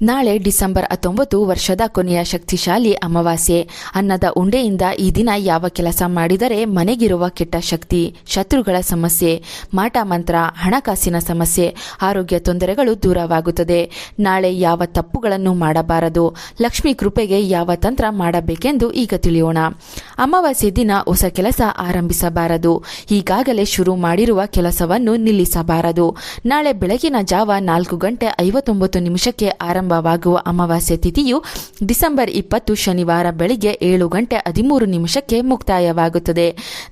ನಾಳೆ ಡಿಸೆಂಬರ್ 19 ವರ್ಷದ ಕೊನೆಯ ಶಕ್ತಿಶಾಲಿ ಅಮಾವಾಸ್ಯೆ. ಅನ್ನದ ಉಂಡೆಯಿಂದ ಈ ದಿನ ಯಾವ ಕೆಲಸ ಮಾಡಿದರೆ ಮನೆಗಿರುವ ಕೆಟ್ಟ ಶಕ್ತಿ, ಶತ್ರುಗಳ ಸಮಸ್ಯೆ, ಮಾಟ ಮಂತ್ರ, ಹಣಕಾಸಿನ ಸಮಸ್ಯೆ, ಆರೋಗ್ಯ ತೊಂದರೆಗಳು ದೂರವಾಗುತ್ತದೆ. ನಾಳೆ ಯಾವ ತಪ್ಪುಗಳನ್ನು ಮಾಡಬಾರದು, ಲಕ್ಷ್ಮೀ ಕೃಪೆಗೆ ಯಾವ ತಂತ್ರ ಮಾಡಬೇಕೆಂದು ಈಗ ತಿಳಿಯೋಣ. ಅಮಾವಾಸ್ಯೆ ದಿನ ಹೊಸ ಕೆಲಸ ಆರಂಭಿಸಬಾರದು. ಈಗಾಗಲೇ ಶುರು ಮಾಡಿರುವ ಕೆಲಸವನ್ನು ನಿಲ್ಲಿಸಬಾರದು. ನಾಳೆ ಬೆಳಗಿನ ಜಾವ 4:59 ಆರಂಭವಾಗುವ ಅಮಾವಾಸ್ಯೆ ತಿಥಿಯು ಡಿಸೆಂಬರ್ 20 ಶನಿವಾರ ಬೆಳಿಗ್ಗೆ 7:13 ಮುಕ್ತಾಯವಾಗುತ್ತದೆ.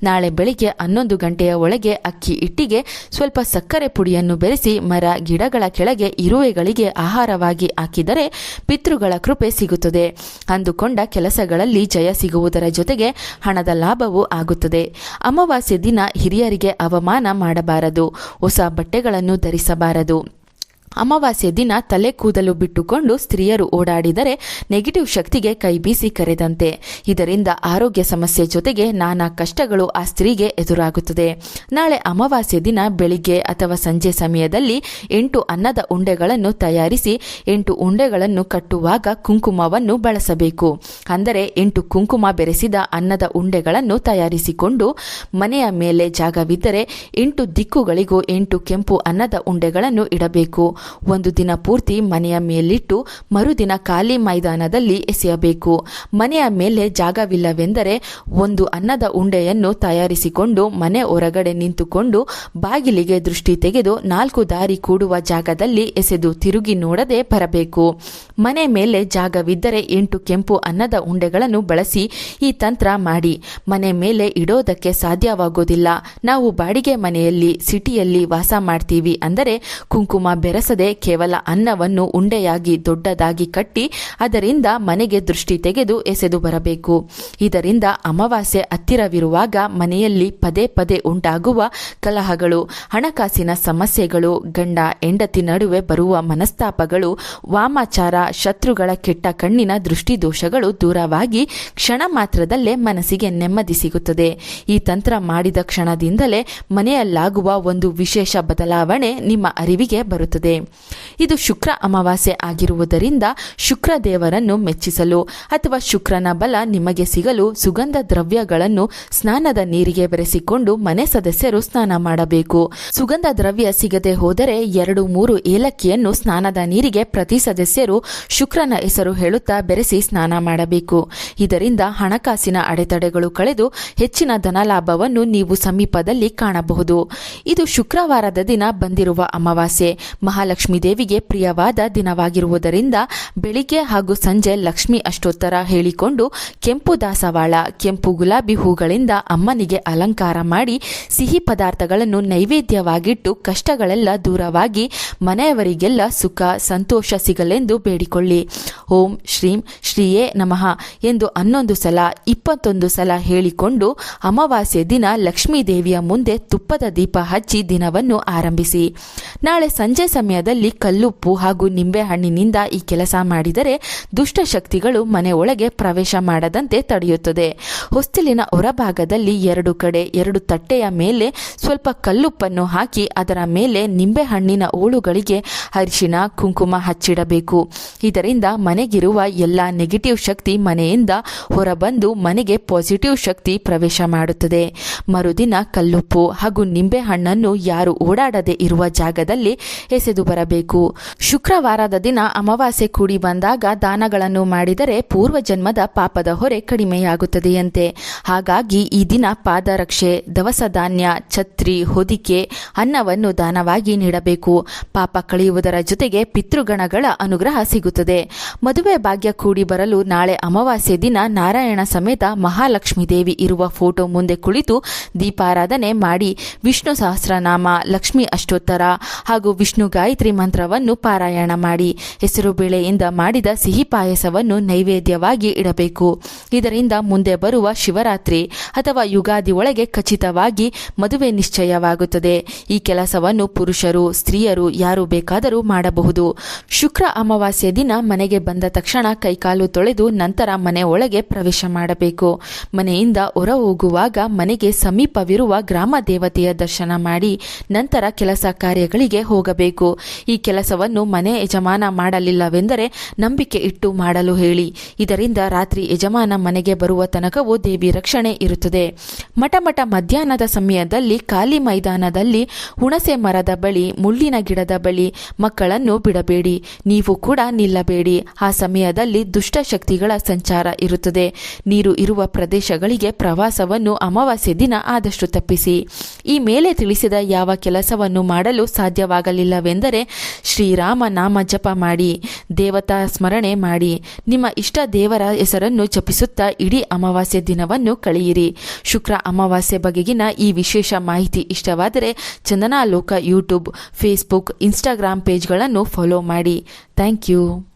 ನಾಳೆ ಬೆಳಿಗ್ಗೆ 11 ಗಂಟೆಯ ಒಳಗೆ ಅಕ್ಕಿ ಹಿಟ್ಟಿಗೆ ಸ್ವಲ್ಪ ಸಕ್ಕರೆ ಪುಡಿಯನ್ನು ಬೆರೆಸಿ ಮರ ಗಿಡಗಳ ಕೆಳಗೆ ಇರುವೆಗಳಿಗೆ ಆಹಾರವಾಗಿ ಹಾಕಿದರೆ ಪಿತೃಗಳ ಕೃಪೆ ಸಿಗುತ್ತದೆ. ಅಂದುಕೊಂಡ ಕೆಲಸಗಳಲ್ಲಿ ಜಯ ಸಿಗುವುದರ ಜೊತೆಗೆ ಹಣದ ಲಾಭವೂ ಆಗುತ್ತದೆ. ಅಮಾವಾಸ್ಯೆ ದಿನ ಹಿರಿಯರಿಗೆ ಅವಮಾನ ಮಾಡಬಾರದು. ಹೊಸ ಬಟ್ಟೆಗಳನ್ನು ಧರಿಸಬಾರದು. ಅಮಾವಾಸ್ಯೆ ದಿನ ತಲೆ ಕೂದಲು ಬಿಟ್ಟುಕೊಂಡು ಸ್ತ್ರೀಯರು ಓಡಾಡಿದರೆ ನೆಗೆಟಿವ್ ಶಕ್ತಿಗೆ ಕೈಬೀಸಿ ಕರೆದಂತೆ. ಇದರಿಂದ ಆರೋಗ್ಯ ಸಮಸ್ಯೆ ಜೊತೆಗೆ ನಾನಾ ಕಷ್ಟಗಳು ಆ ಸ್ತ್ರೀಗೆ ಎದುರಾಗುತ್ತದೆ. ನಾಳೆ ಅಮಾವಾಸ್ಯೆ ದಿನ ಬೆಳಿಗ್ಗೆ ಅಥವಾ ಸಂಜೆ ಸಮಯದಲ್ಲಿ 8 ಅನ್ನದ ಉಂಡೆಗಳನ್ನು ತಯಾರಿಸಿ 8 ಉಂಡೆಗಳನ್ನು ಕಟ್ಟುವಾಗ ಕುಂಕುಮವನ್ನು ಬಳಸಬೇಕು. ಅಂದರೆ 8 ಕುಂಕುಮ ಬೆರೆಸಿದ ಅನ್ನದ ಉಂಡೆಗಳನ್ನು ತಯಾರಿಸಿಕೊಂಡು ಮನೆಯ ಮೇಲೆ ಜಾಗವಿದ್ದರೆ 8 ದಿಕ್ಕುಗಳಿಗೂ 8 ಕೆಂಪು ಅನ್ನದ ಉಂಡೆಗಳನ್ನು ಇಡಬೇಕು. ಒಂದು ದಿನ ಪೂರ್ತಿ ಮನೆಯ ಮೇಲಿಟ್ಟು ಮರುದಿನ ಖಾಲಿ ಮೈದಾನದಲ್ಲಿ ಎಸೆಯಬೇಕು. ಮನೆಯ ಮೇಲೆ ಜಾಗವಿಲ್ಲವೆಂದರೆ ಒಂದು ಅನ್ನದ ಉಂಡೆಯನ್ನು ತಯಾರಿಸಿಕೊಂಡು ಮನೆ ಹೊರಗಡೆ ನಿಂತುಕೊಂಡು ಬಾಗಿಲಿಗೆ ದೃಷ್ಟಿ ತೆಗೆದು 4 ದಾರಿ ಕೂಡುವ ಜಾಗದಲ್ಲಿ ಎಸೆದು ತಿರುಗಿ ನೋಡದೆ ಬರಬೇಕು. ಮನೆ ಮೇಲೆ ಜಾಗವಿದ್ದರೆ 8 ಕೆಂಪು ಅನ್ನದ ಉಂಡೆಗಳನ್ನು ಬಳಸಿ ಈ ತಂತ್ರ ಮಾಡಿ. ಮನೆ ಮೇಲೆ ಇಡೋದಕ್ಕೆ ಸಾಧ್ಯವಾಗೋದಿಲ್ಲ, ನಾವು ಬಾಡಿಗೆ ಮನೆಯಲ್ಲಿ ಸಿಟಿಯಲ್ಲಿ ವಾಸ ಮಾಡ್ತೀವಿ ಅಂದರೆ ಕುಂಕುಮ ಬೆರೆಸದೆ ಕೇವಲ ಅನ್ನವನ್ನು ಉಂಡೆಯಾಗಿ ದೊಡ್ಡದಾಗಿ ಕಟ್ಟಿ ಅದರಿಂದ ಮನೆಗೆ ದೃಷ್ಟಿ ತೆಗೆದು ಎಸೆದು ಬರಬೇಕು. ಇದರಿಂದ ಅಮಾವಾಸ್ಯೆ ಹತ್ತಿರವಿರುವಾಗ ಮನೆಯಲ್ಲಿ ಪದೇ ಪದೇ ಉಂಟಾಗುವ ಕಲಹಗಳು, ಹಣಕಾಸಿನ ಸಮಸ್ಯೆಗಳು, ಗಂಡ ಹೆಂಡತಿ ನಡುವೆ ಬರುವ ಮನಸ್ತಾಪಗಳು, ವಾಮಾಚಾರ, ಶತ್ರುಗಳ ಕೆಟ್ಟ ಕಣ್ಣಿನ ದೃಷ್ಟಿದೋಷಗಳು ದೂರವಾಗಿ ಕ್ಷಣ ಮಾತ್ರದಲ್ಲೇ ಮನಸ್ಸಿಗೆ ನೆಮ್ಮದಿ ಸಿಗುತ್ತದೆ. ಈ ತಂತ್ರ ಮಾಡಿದ ಕ್ಷಣದಿಂದಲೇ ಮನೆಯಲ್ಲಾಗುವ ಒಂದು ವಿಶೇಷ ಬದಲಾವಣೆ ನಿಮ್ಮ ಅರಿವಿಗೆ ಬರುತ್ತದೆ. ಇದು ಶುಕ್ರ ಅಮಾವಾಸ್ಯೆ ಆಗಿರುವುದರಿಂದ ಶುಕ್ರ ದೇವರನ್ನು ಮೆಚ್ಚಿಸಲು ಅಥವಾ ಶುಕ್ರನ ಬಲ ನಿಮಗೆ ಸಿಗಲು ಸುಗಂಧ ದ್ರವ್ಯಗಳನ್ನು ಸ್ನಾನದ ನೀರಿಗೆ ಬೆರೆಸಿಕೊಂಡು ಮನೆ ಸದಸ್ಯರು ಸ್ನಾನ ಮಾಡಬೇಕು. ಸುಗಂಧ ದ್ರವ್ಯ ಸಿಗದೆ ಹೋದರೆ 2-3 ಏಲಕ್ಕಿಯನ್ನು ಸ್ನಾನದ ನೀರಿಗೆ ಪ್ರತಿ ಸದಸ್ಯರು ಶುಕ್ರನ ಹೆಸರು ಹೇಳುತ್ತಾ ಬೆರೆಸಿ ಸ್ನಾನ ಮಾಡಬೇಕು. ಇದರಿಂದ ಹಣಕಾಸಿನ ಅಡೆತಡೆಗಳು ಕಳೆದು ಹೆಚ್ಚಿನ ಧನಲಾಭವನ್ನು ನೀವು ಸಮೀಪದಲ್ಲಿ ಕಾಣಬಹುದು. ಇದು ಶುಕ್ರವಾರದ ದಿನ ಬಂದಿರುವ ಅಮಾವಾಸ್ಯೆ ಮಹಾಲಕ್ಷ್ಮೀ ದೇವಿಗೆ ಪ್ರಿಯವಾದ ದಿನವಾಗಿರುವುದರಿಂದ ಬೆಳಿಗ್ಗೆ ಹಾಗೂ ಸಂಜೆ ಲಕ್ಷ್ಮಿ ಅಷ್ಟೋತ್ತರ ಹೇಳಿಕೊಂಡು ಕೆಂಪು ದಾಸವಾಳ, ಕೆಂಪು ಗುಲಾಬಿ ಹೂಗಳಿಂದ ಅಮ್ಮನಿಗೆ ಅಲಂಕಾರ ಮಾಡಿ ಸಿಹಿ ಪದಾರ್ಥಗಳನ್ನು ನೈವೇದ್ಯವಾಗಿಟ್ಟು ಕಷ್ಟಗಳೆಲ್ಲ ದೂರವಾಗಿ ಮನೆಯವರಿಗೆಲ್ಲ ಸುಖ ಸಂತೋಷ ಸಿಗಲೆಂದು ಬೇಡಿಕೊಳ್ಳಿ. ಓಂ ಶ್ರೀಂ ಶ್ರೀಯೇ ನಮಃ ಎಂದು 11 ಸಲ 21 ಸಲ ಹೇಳಿಕೊಂಡು ಅಮಾವಾಸ್ಯೆ ದಿನ ಲಕ್ಷ್ಮೀ ದೇವಿಯ ಮುಂದೆ ತುಪ್ಪದ ದೀಪ ಹಚ್ಚಿ ದಿನವನ್ನು ಆರಂಭಿಸಿ. ನಾಳೆ ಸಂಜೆ ಸಮಯದಲ್ಲಿ ಕಲ್ಲುಪ್ಪು ಹಾಗೂ ನಿಂಬೆಹಣ್ಣಿನಿಂದ ಈ ಕೆಲಸ ಮಾಡಿದರೆ ದುಷ್ಟಶಕ್ತಿಗಳು ಮನೆ ಒಳಗೆ ಪ್ರವೇಶ ಮಾಡದಂತೆ ತಡೆಯುತ್ತದೆ. ಹೊಸ್ತಿಲಿನ ಹೊರಭಾಗದಲ್ಲಿ 2 ಕಡೆ 2 ತಟ್ಟೆಯ ಮೇಲೆ ಸ್ವಲ್ಪ ಕಲ್ಲುಪ್ಪನ್ನು ಹಾಕಿ ಅದರ ಮೇಲೆ ನಿಂಬೆಹಣ್ಣಿನ ಹೋಳುಗಳಿಗೆ ಅರಿಶಿನ ಕುಂಕುಮ ಹಚ್ಚಿಡಬೇಕು. ಇದರಿಂದ ಮನೆಗಿರುವ ಎಲ್ಲ ನೆಗೆಟಿವ್ ಶಕ್ತಿ ಮನೆಯಿಂದ ಹೊರಬಂದು ಮನೆಗೆ ಪಾಸಿಟಿವ್ ಶಕ್ತಿ ಪ್ರವೇಶ ಮಾಡುತ್ತದೆ. ಮರುದಿನ ಕಲ್ಲುಪ್ಪು ಹಾಗೂ ನಿಂಬೆಹಣ್ಣನ್ನು ಯಾರು ಓಡಾಡದೆ ಇರುವ ಜಾಗದಲ್ಲಿ ಎಸೆದು ಬರಬೇಕು. ಶುಕ್ರವಾರದ ದಿನ ಅಮಾವಾಸ್ಯೆ ಕೂಡಿ ಬಂದಾಗ ದಾನಗಳನ್ನು ಮಾಡಿದರೆ ಪೂರ್ವಜನ್ಮದ ಪಾಪದ ಹೊರೆ ಕಡಿಮೆಯಾಗುತ್ತದೆಯಂತೆ. ಹಾಗಾಗಿ ಈ ದಿನ ಪಾದರಕ್ಷೆ, ದವಸ ಧಾನ್ಯ, ಛತ್ರಿ, ಹೊದಿಕೆ, ಅನ್ನವನ್ನು ದಾನವಾಗಿ ನೀಡಬೇಕು. ಪಾಪ ಕಳೆಯುವುದರ ಜೊತೆಗೆ ಪಿತೃಗಣಗಳ ಅನುಗ್ರಹ ಸಿಗುತ್ತದೆ. ಮದುವೆ ಭಾಗ್ಯ ಕೂಡಿ ಬರಲು ನಾಳೆ ಅಮಾವಾಸ್ಯೆ ದಿನ ನಾರಾಯಣ ಸಮೇತ ಮಹಾಲಕ್ಷ್ಮೀ ದೇವಿ ಇರುವ ಫೋಟೋ ಮುಂದೆ ಕುಳಿತು ದೀಪಾರಾಧನೆ ಮಾಡಿ ವಿಷ್ಣು ಸಹಸ್ರನಾಮ, ಲಕ್ಷ್ಮೀ ಅಷ್ಟೋತ್ತರ ಹಾಗೂ ವಿಷ್ಣು ಗಾಯತ್ರಿ ಮಂತ್ರವನ್ನು ಪಾರಾಯಣ ಮಾಡಿ ಹೆಸರು ಬೇಳೆಯಿಂದ ಮಾಡಿದ ಸಿಹಿ ಪಾಯಸವನ್ನು ನೈವೇದ್ಯವಾಗಿ ಇಡಬೇಕು. ಇದರಿಂದ ಮುಂದೆ ಬರುವ ಶಿವರಾತ್ರಿ ಅಥವಾ ಯುಗಾದಿ ಒಳಗೆ ಖಚಿತವಾಗಿ ಮದುವೆ ನಿಶ್ಚಯವಾಗುತ್ತದೆ. ಈ ಕೆಲಸವನ್ನು ಪುರುಷರು ಸ್ತ್ರೀಯರು ಯಾರು ಬೇಕಾದರೂ ಮಾಡಬಹುದು. ಶುಕ್ರ ಅಮಾವಾಸ್ಯೆ ದಿನ ಮನೆಗೆ ಬಂದ ತಕ್ಷಣ ಕೈಕಾಲು ತೊಳೆದು ನಂತರ ಮನೆ ಒಳಗೆ ಪ್ರವೇಶ ಮಾಡಬೇಕು. ಮನೆಯಿಂದ ಹೊರ ಹೋಗುವಾಗ ಮನೆಗೆ ಸಮೀಪವಿರುವ ಗ್ರಾಮ ದೇವತೆಯ ದರ್ಶನ ಮಾಡಿ ನಂತರ ಕೆಲಸ ಕಾರ್ಯಗಳಿಗೆ ಹೋಗಬೇಕು. ಈ ಕೆಲಸವನ್ನು ಮನೆ ಯಜಮಾನ ಮಾಡಲಿಲ್ಲವೆಂದರೆ ನಂಬಿಕೆ ಇಟ್ಟು ಮಾಡಲು ಹೇಳಿ. ಇದರಿಂದ ರಾತ್ರಿ ಯಜಮಾನ ಮನೆಗೆ ಬರುವ ತನಕವೂ ದೇವಿ ರಕ್ಷಣೆ ಇರುತ್ತದೆ. ಮಠ ಮಧ್ಯಾಹ್ನದ ಸಮಯದಲ್ಲಿ ಖಾಲಿ ಮೈದಾನದಲ್ಲಿ ಹುಣಸೆ ಮರದ ಬಳಿ, ಮುಳ್ಳಿನ ಗಿಡದ ಬಳಿ ಮಕ್ಕಳನ್ನು ಬಿಡಬೇಡಿ. ನೀವು ಕೂಡ ನಿಲ್ಲಬೇಡಿ. ಆ ಸಮಯದಲ್ಲಿ ದುಷ್ಟಶಕ್ತಿಗಳ ಸಂಚಾರ ಇರುತ್ತದೆ. ನೀರು ಇರುವ ಪ್ರದೇಶಗಳಿಗೆ ಪ್ರವಾಸವನ್ನು ಅಮಾವಾಸ್ಯೆ ದಿನ ಆದಷ್ಟು ತಪ್ಪಿಸಿ. ಈ ಮೇಲೆ ತಿಳಿಸಿದ ಯಾವ ಕೆಲಸವನ್ನು ಮಾಡಲು ಸಾಧ್ಯವಾಗಲಿಲ್ಲವೆಂದರೆ ಶ್ರೀರಾಮ ನಾಮ ಜಪ ಮಾಡಿ, ದೇವತಾ ಸ್ಮರಣೆ ಮಾಡಿ, ನಿಮ್ಮ ಇಷ್ಟ ದೇವರ ಹೆಸರನ್ನು ಜಪಿಸುತ್ತಾ ಇಡೀ ಅಮಾವಾಸ್ಯೆ ದಿನವನ್ನು ಕಳೆಯಿರಿ. ಶುಕ್ರ ಅಮಾವಾಸ್ಯೆ ಬಗೆಗಿನ ಈ ವಿಶೇಷ ಮಾಹಿತಿ ಇಷ್ಟವಾದರೆ ಚಂದನಾಲೋಕ ಯೂಟ್ಯೂಬ್, ಫೇಸ್ಬುಕ್, ಇನ್ಸ್ಟಾಗ್ರಾಮ್ ಪೇಜ್ಗಳನ್ನು ಫಾಲೋ ಮಾಡಿ. Thank you.